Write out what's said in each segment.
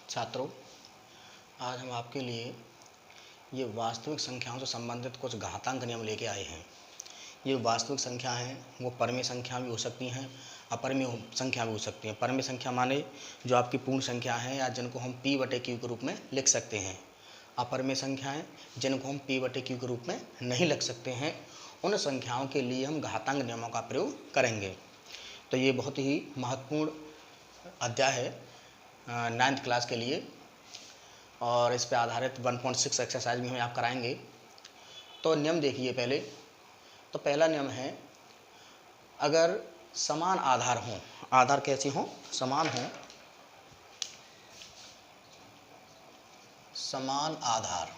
छात्रों, आज हम आपके लिए ये वास्तविक संख्याओं से संबंधित कुछ घातांक नियम लेके आए हैं। ये वास्तविक संख्या हैं, वो परमेय संख्या भी हो सकती हैं, अपरमेय संख्या भी हो सकती हैं। परमेय संख्या माने जो आपकी पूर्ण संख्या है या जिनको हम P/Q के रूप में लिख सकते हैं। अपरमेय संख्याएं जिनको हम P/Q के रूप में नहीं लिख सकते हैं, उन संख्याओं के लिए हम घातांक नियमों का प्रयोग करेंगे। तो ये बहुत ही महत्वपूर्ण अध्याय है 9th क्लास के लिए, और इस पे आधारित 1.6 एक्सरसाइज भी हम आप कराएंगे। तो नियम देखिए पहले। तो पहला नियम है, अगर समान आधार हों, आधार कैसी हों, समान हों, समान आधार,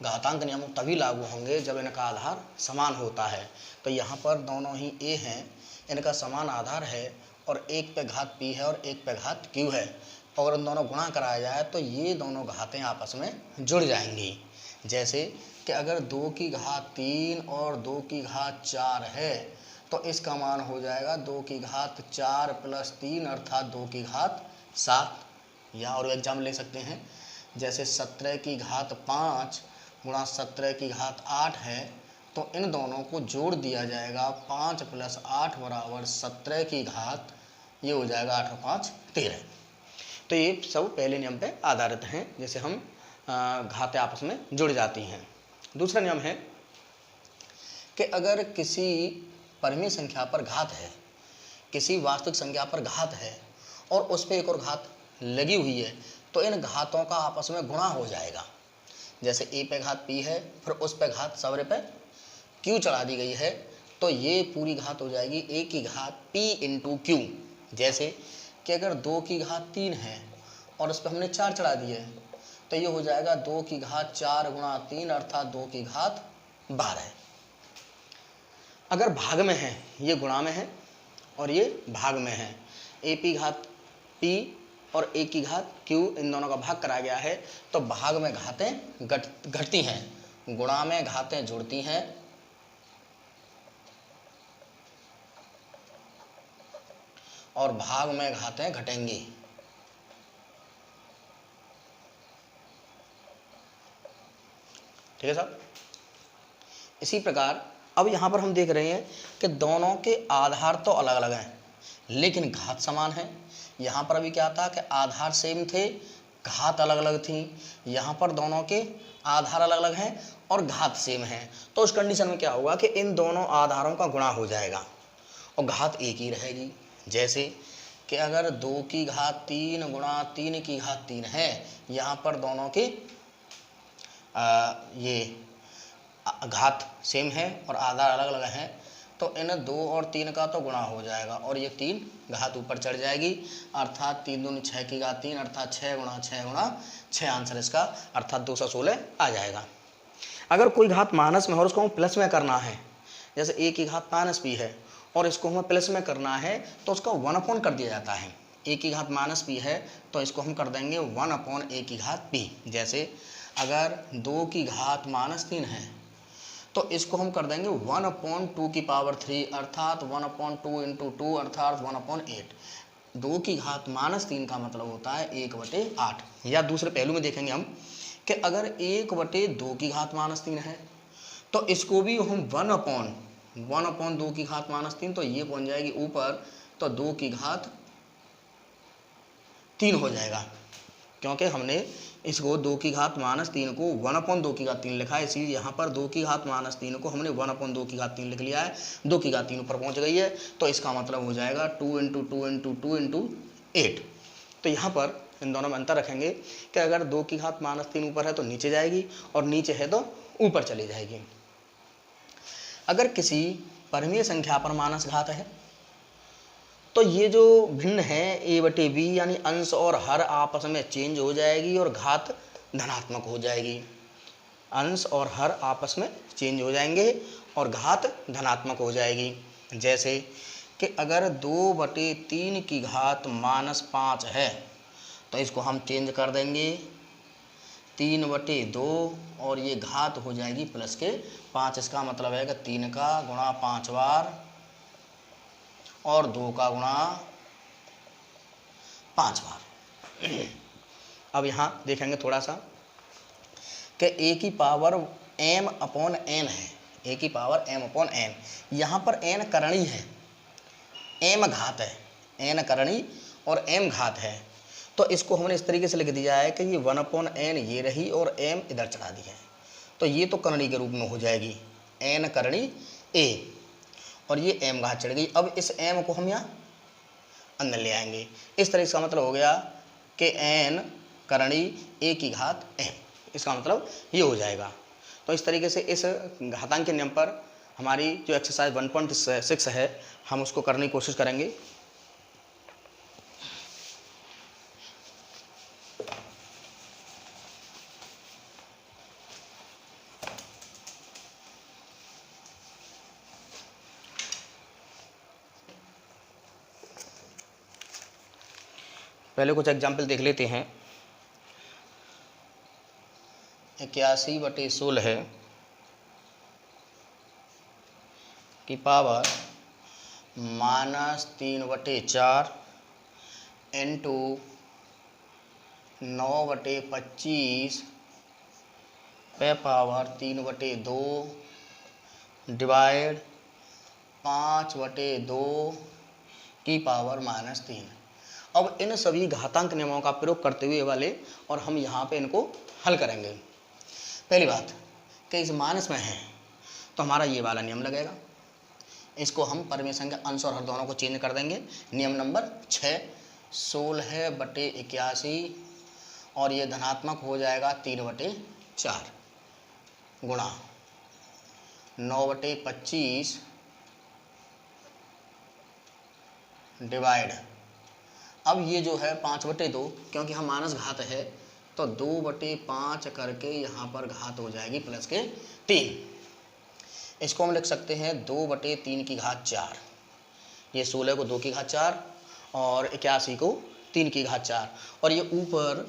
घातांक नियम तभी लागू होंगे जब इनका आधार समान होता है। तो यहाँ पर दोनों ही a हैं, इनका समान आधार है और एक पे घात p है और एक पे घात q है, और इन दोनों गुणा कराया जाए तो ये दोनों घातें आपस में जुड़ जाएंगी। जैसे कि अगर 2 की घात 3 और 2 की घात 4 है तो इसका मान हो जाएगा 2 की घात 4 + 3 अर्थात 2 की घात 7। या और एग्जाम ले सकते हैं, जैसे 17 की घात 5 गुणा 17 की घात 8 है, तो इन दोनों को जोड़ दिया जाएगा। 5 + 8 = 17 की घात, ये हो जाएगा 8 और 5 13। तो ये सब पहले नियम पे आधारित हैं, जैसे हम घातें आपस में जुड़ जाती हैं। दूसरा नियम है कि अगर किसी परमेय संख्या पर घात है, किसी वास्तविक संख्या पर घात है और उस पर एक और घात लगी हुई है, तो इन घातों का आपस में गुणा हो जाएगा। जैसे a पे घात p है, फिर उस पे घात सवरे पे q चढ़ा दी गई है, तो ये पूरी घात हो जाएगी a की घात p × q। जैसे कि अगर 2 की घात 3 है और उस पर हमने 4 चढ़ा दिए, तो ये हो जाएगा 2 की घात 4 गुणा 3 अर्थात 2 की घात 12। अगर भाग में है, ये गुणा में है और ये भाग में है, a की घात p और a की घात q, इन दोनों का भाग कराया गया है, तो भाग में घातें घटती हैं, गुणा में घातें जुड़ती हैं और भाग में घातें घटेंगी। ठीक है साहब। इसी प्रकार अब यहाँ पर हम देख रहे हैं कि दोनों के आधार तो अलग अलग हैं लेकिन घात समान है। यहाँ पर अभी क्या था कि आधार सेम थे, घात अलग अलग थी। यहाँ पर दोनों के आधार अलग अलग हैं और घात सेम है, तो उस कंडीशन में क्या होगा कि इन दोनों आधारों का गुणा हो जाएगा और घात एक ही रहेगी। जैसे कि अगर 2 की घात 3 गुणा 3 की घात 3 है, यहाँ पर दोनों के ये घात सेम है और आधार अलग अलग हैं, तो इन 2 और 3 का तो गुणा हो जाएगा और ये 3 घात ऊपर चढ़ जाएगी, अर्थात 3 दूनी 6 की घात 3 अर्थात 6 गुणा 6 गुणा 6 आंसर इसका अर्थात 216 आ जाएगा। अगर कोई घात माइनस में और उसको हमें प्लस में करना है, जैसे a की घात -p है और इसको हमें प्लस में करना है, तो उसका 1/, कर दिया जाता है। a की घात -p है तो इसको हम कर देंगे 1/a की घात p। जैसे अगर 2 की घात -3 है तो इसको हम कर देंगे 1/2³ अर्थात 1/2 × 2 अर्थात 1/8। 2 की घात -3 का मतलब होता है 1/8। या दूसरे पहलू में देखेंगे हम कि अगर 1/2 की घात -3 है तो इसको भी हम 1/2 की घात -3, तो ये पहुंच जाएगी ऊपर, तो 2 की घात 3 हो जाएगा, क्योंकि हमने इसको 2 की घात -3 को 1/2 की घात 3 लिखा है, इसीलिए यहाँ पर 2 की घात -3 को हमने 1/2 की घात 3 लिख लिया है। 2 की घात 3 ऊपर पहुँच गई है, तो इसका मतलब हो जाएगा 2 × 2 × 2 × 8। तो यहाँ पर इन दोनों में अंतर रखेंगे कि अगर 2 की घात -3 ऊपर है तो नीचे जाएगी और नीचे है तो ऊपर चली जाएगी। अगर किसी परमेय संख्या पर मानस घात है तो ये जो भिन्न है a/b यानी अंश और हर आपस में चेंज हो जाएगी और घात धनात्मक हो जाएगी। अंश और हर आपस में चेंज हो जाएंगे और घात धनात्मक हो जाएगी। जैसे कि अगर 2/3 की घात -5 है तो इसको हम चेंज कर देंगे 3/2 और ये घात हो जाएगी प्लस के 5। इसका मतलब है कि 3 का गुणा 5 बार और 2 का गुणा 5 बार। अब यहाँ देखेंगे थोड़ा सा कि ए की पावर m अपॉन n है, ए की पावर m अपॉन n, यहाँ पर n करणी है, m घात है, n करणी और m घात है। तो इसको हमने इस तरीके से लिख दिया है कि ये 1 अपॉन n ये रही और m इधर चढ़ा दी है, तो ये तो करणी के रूप में हो जाएगी n करणी a, और ये m घात चढ़ गई। अब इस m को हम यहाँ अंदर ले आएंगे। इस तरह इसका मतलब हो गया कि n करणी a की घात m, इसका मतलब ये हो जाएगा। तो इस तरीके से इस घातांक के नियम पर हमारी जो एक्सरसाइज 1.6 है हम उसको करने की कोशिश करेंगे। पहले कुछ एग्जाम्पल देख लेते हैं। 81/16 की पावर -3/4 इंटू 9/25 पे पावर 3/2 डिवाइड 5/2 की पावर -3। अब इन सभी घातांक नियमों का प्रयोग करते हुए वाले और हम यहाँ पे इनको हल करेंगे। पहली बात कि इस माइनस में है तो हमारा ये वाला नियम लगेगा, इसको हम परमेशन के अंश और हर दोनों को चेंज कर देंगे। नियम नंबर 6 16/81 और ये धनात्मक हो जाएगा 3/4 गुणा 9/25 डिवाइड, अब ये जो है 5/2 क्योंकि हम माइनस घात है तो 2/5 करके यहाँ पर घात हो जाएगी प्लस के 3। इसको हम लिख सकते हैं 2/3 की घात 4, ये 16 को 2 की घात 4 और 81 को 3 की घात 4, और ये ऊपर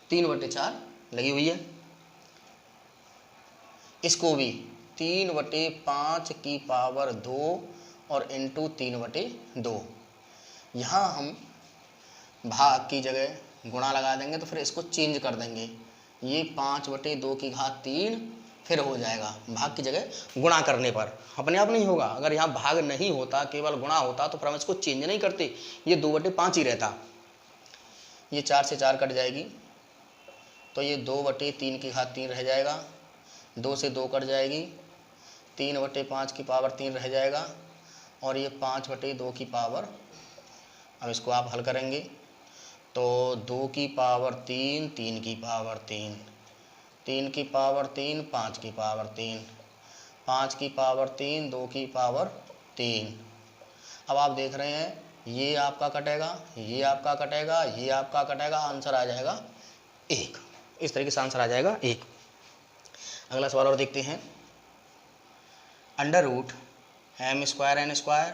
3/4 लगी हुई है। इसको भी 3/5 की पावर 2 और इंटू 3/2, यहाँ हम भाग की जगह गुणा लगा देंगे तो फिर इसको चेंज कर देंगे, ये 5/2 की घात 3 फिर हो जाएगा भाग की जगह गुणा करने पर, अपने आप नहीं होगा। अगर यहाँ भाग नहीं होता केवल गुणा होता तो फिर हम इसको चेंज नहीं करते, ये 2/5 ही रहता। ये 4 से 4 कट जाएगी तो ये 2/3 की घात 3 रह जाएगा, 2 से 2 कट जाएगी, 3/5 की पावर 3 रह जाएगा और ये 5/2 की पावर। अब इसको आप हल करेंगे तो 2 की पावर 3, 3 की पावर 3, 3 की पावर 3, 5 की पावर 3, 5 की पावर 3, 2 की पावर 3। अब आप देख रहे हैं ये आपका कटेगा, ये आपका कटेगा, ये आपका कटेगा, आंसर आ जाएगा 1। इस तरीके से आंसर आ जाएगा 1। अगला सवाल और देखते हैं। √m²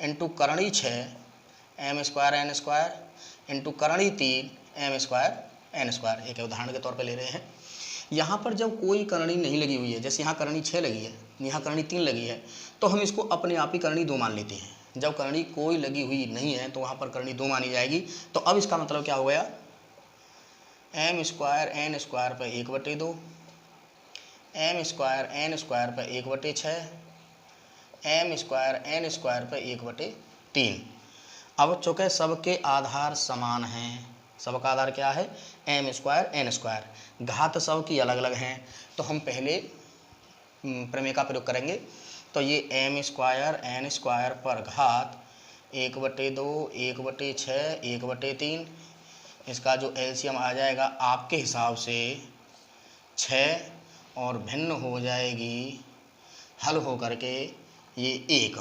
इंटू करणी 6 m² इंटू करणी 3 m²n², एक उदाहरण के तौर पे ले रहे हैं। यहाँ पर जब कोई करणी नहीं लगी हुई है, जैसे यहाँ करणी 6 लगी है, यहाँ करणी 3 लगी है, तो हम इसको अपने आप ही करणी 2 मान लेते हैं। जब करणी कोई लगी हुई नहीं है तो वहाँ पर करणी 2 मानी जाएगी। तो अब इसका मतलब क्या हो गया, m² n² पे 1/2, m² n² पे 1/6, m² n² पे 1/3। अब चूँकि सबके आधार समान हैं, सबका आधार क्या है m² n², घात सब की अलग अलग हैं, तो हम पहले प्रमेय का प्रयोग करेंगे। तो ये m² n² पर घात 1/2, 1/6, 1/3, इसका जो एलसीएम आ जाएगा आपके हिसाब से 6 और भिन्न हो जाएगी हल हो करके ये 1।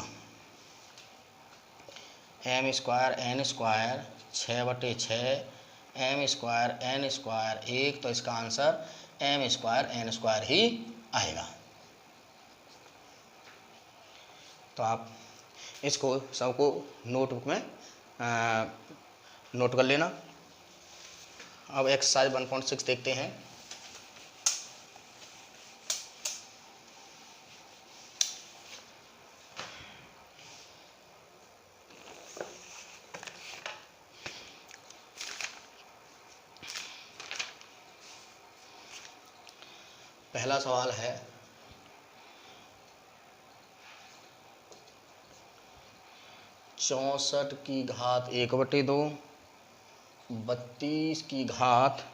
m² n² 6/6 m² n² 1, तो इसका आंसर m² n² ही आएगा। तो आप इसको सबको नोटबुक में नोट कर लेना। अब एक्सरसाइज 1.6 देखते हैं। पहला सवाल है 64 की घात 1/2, 32 की घात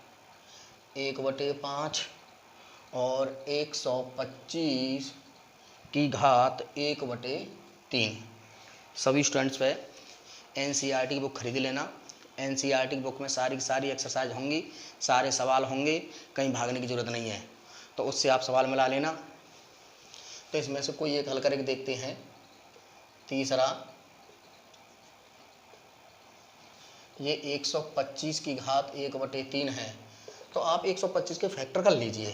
1/5 और 125 की घात 1/3। सभी स्टूडेंट्स पे NCERT की बुक खरीद लेना। NCERT की बुक में सारी की सारी एक्सरसाइज होंगी, सारे सवाल होंगे, कहीं भागने की ज़रूरत नहीं है, तो उससे आप सवाल मिला लेना। तो इसमें से कोई एक हल करके देखते हैं। तीसरा, ये 125 की घात 1/3 है, तो आप 125 के फैक्टर कर लीजिए।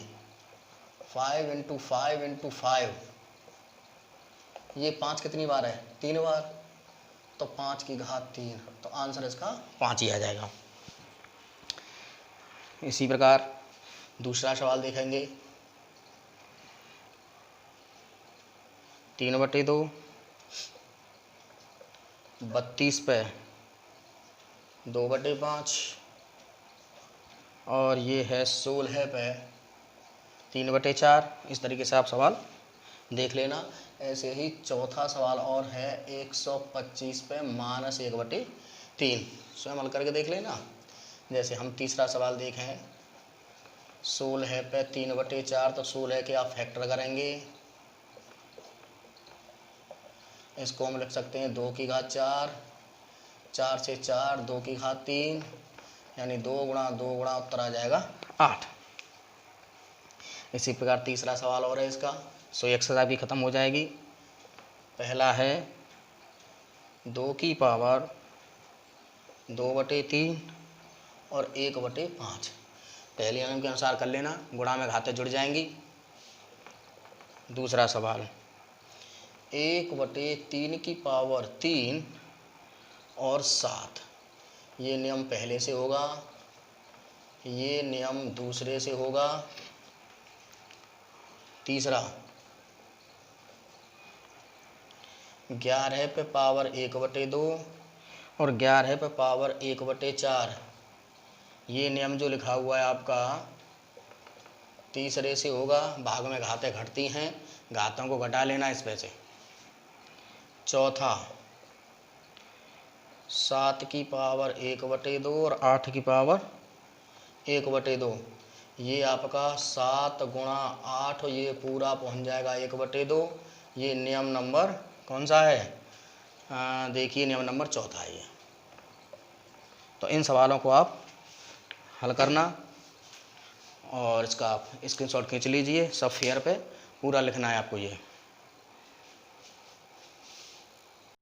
5 × 5 × 5, ये 5 कितनी बार है? 3 बार, तो 5 की घात 3, तो आंसर इसका 5 ही आ जाएगा। इसी प्रकार दूसरा सवाल देखेंगे। 3/2, 32 पे 2/5 और ये है 16 पे 3/4। इस तरीके से आप सवाल देख लेना। ऐसे ही चौथा सवाल और है 125 पे -1/3, स्वयं हल करके देख लेना। जैसे हम तीसरा सवाल देखें, 16 पे 3/4, तो 16 के आप फैक्टर करेंगे। इसको हम लिख सकते हैं 2 की घात 4, 4 से 4, 2 की घात 3, यानी 2 × 2 × उत्तर आ जाएगा 8। इसी प्रकार तीसरा सवाल और है इसका, सो एक्सरसाइज भी खत्म हो जाएगी। पहला है 2 की पावर 2/3 और 1/5। पहले नियम के अनुसार कर लेना, गुणा में घातें जुड़ जाएंगी। दूसरा सवाल 1/3 की पावर 3 और 7, ये नियम पहले से होगा, ये नियम दूसरे से होगा। तीसरा 11 पे पावर 1/2 और 11 पे पावर 1/4, ये नियम जो लिखा हुआ है आपका तीसरे से होगा। भाग में घातें घटती हैं, घातों को घटा लेना इस पे से। चौथा 7 की पावर 1/2 और 8 की पावर 1/2, ये आपका 7 × 8, ये पूरा पहुंच जाएगा 1/2। ये नियम नंबर कौन सा है? देखिए नियम नंबर चौथा है ये। तो इन सवालों को आप हल करना और इसका आप स्क्रीनशॉट खींच लीजिए। सब फेयर पे पूरा लिखना है आपको ये।